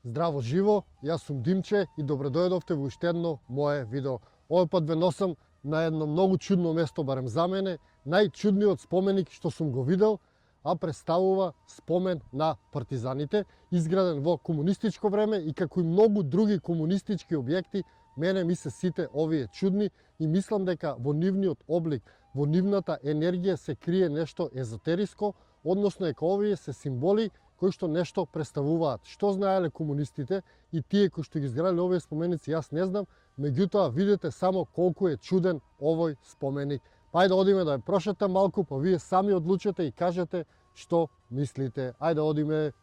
Здраво живо, јас сум Димче и добро дојдовте во уште едно мое видео. Овој пат ве носам на едно многу чудно место, барем за мене, најчудниот споменик што сум го видел, а представува спомен на партизаните, изграден во комунистичко време и како и многу други комунистички објекти, мене ми се сите овие чудни и мислам дека во нивниот облик, во нивната енергија се крие нешто езотериско, односно дека овие се символи кои што нешто представуваат. Што знаеле комунистите и тие кои што ги изградиле овие споменици, јас не знам, меѓутоа видете само колку е чуден овој споменик. Ајде одиме да ја прошетам малку, па вие сами одлучете и кажете што мислите. Ајде одиме.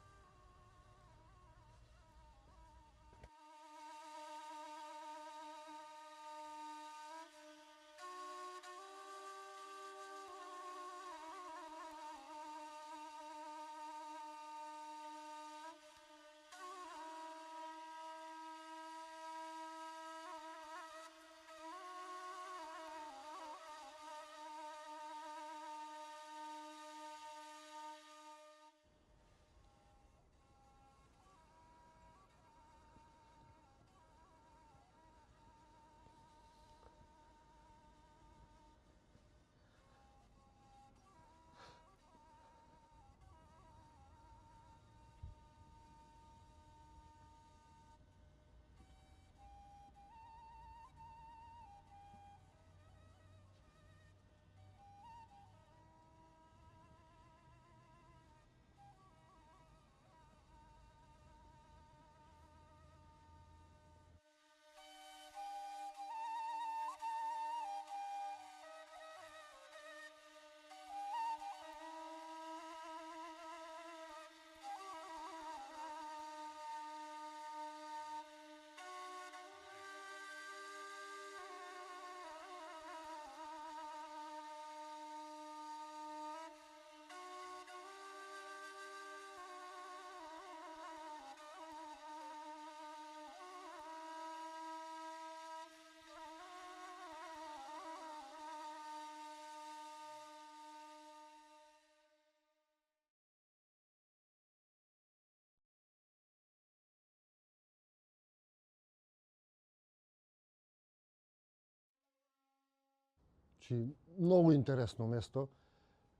Многу интересно место.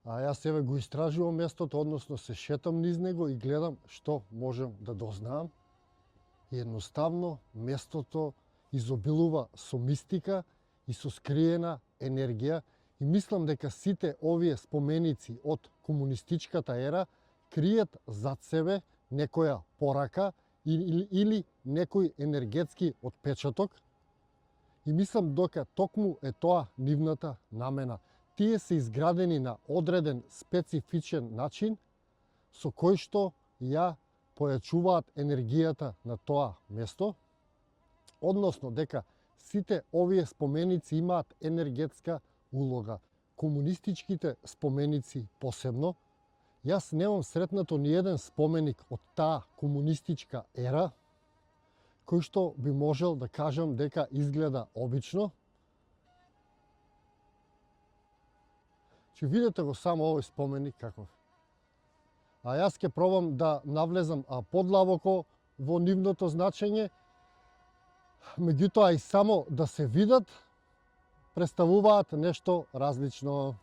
А јас себе го истражувам местото, односно се шетам низ него и гледам што можем да дознаам. И едноставно местото изобилува со мистика и со скриена енергија и мислам дека сите овие споменици од комунистичката ера кријат зад себе некоја порака или некој енергетски отпечаток. И мислам дека токму е тоа нивната намена. Тие се изградени на одреден специфичен начин со кој што ја појачуваат енергијата на тоа место, односно дека сите овие споменици имаат енергетска улога. Комунистичките споменици посебно. Јас немам сретнато ни еден споменик од таа комунистичка ера, кој што би можел да кажам дека изгледа обично. Че видите го само овој споменик каков. А јас ќе пробам да навлезам подлабоко во нивното значење, меѓутоа и само да се видат, представуваат нешто различно.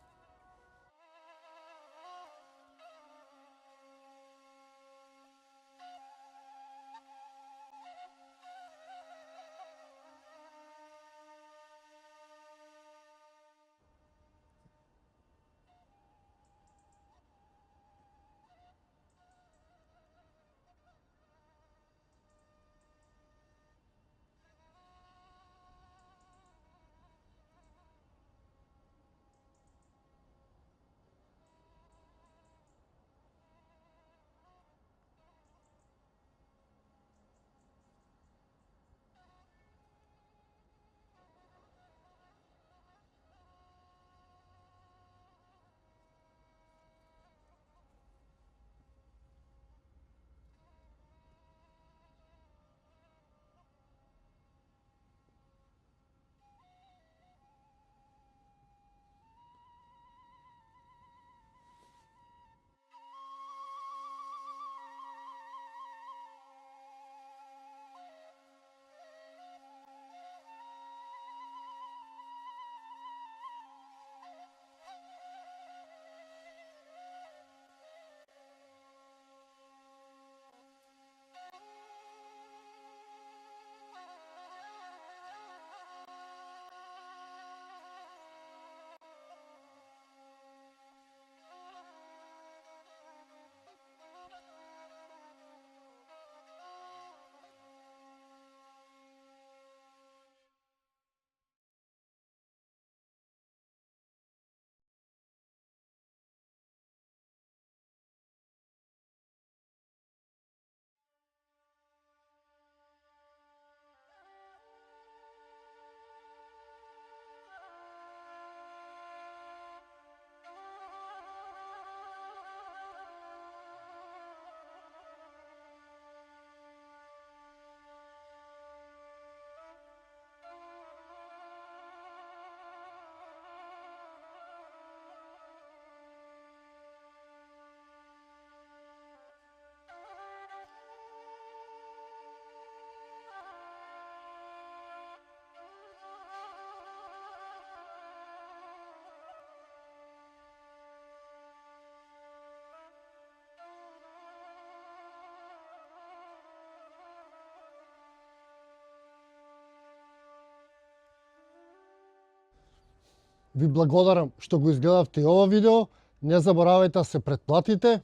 Ви благодарам што го изгледавте и ова видео. Не заборавајте да се претплатите,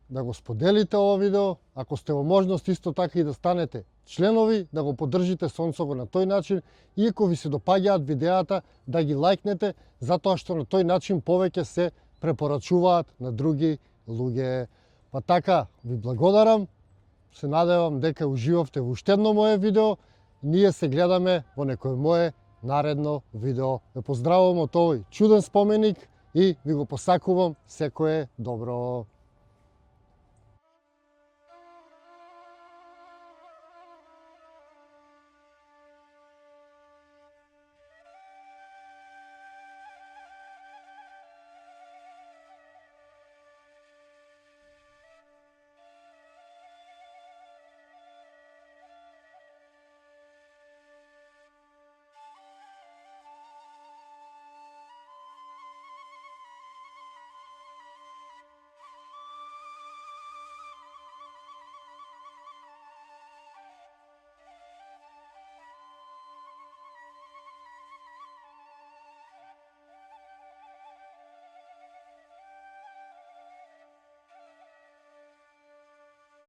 да го споделите ова видео. Ако сте во можност исто така и да станете членови, да го поддржите сонцого на тој начин. И ако ви се допаѓаат видеата, да ги лајкнете, затоа што на тој начин повеќе се препорачуваат на други луѓе. Па така, ви благодарам. Се надевам дека уживавте во уште едно мое видео. Ние се гледаме во некој мое наредно видео. Ве поздравувам од овој чуден споменик и ви го посакувам секое добро.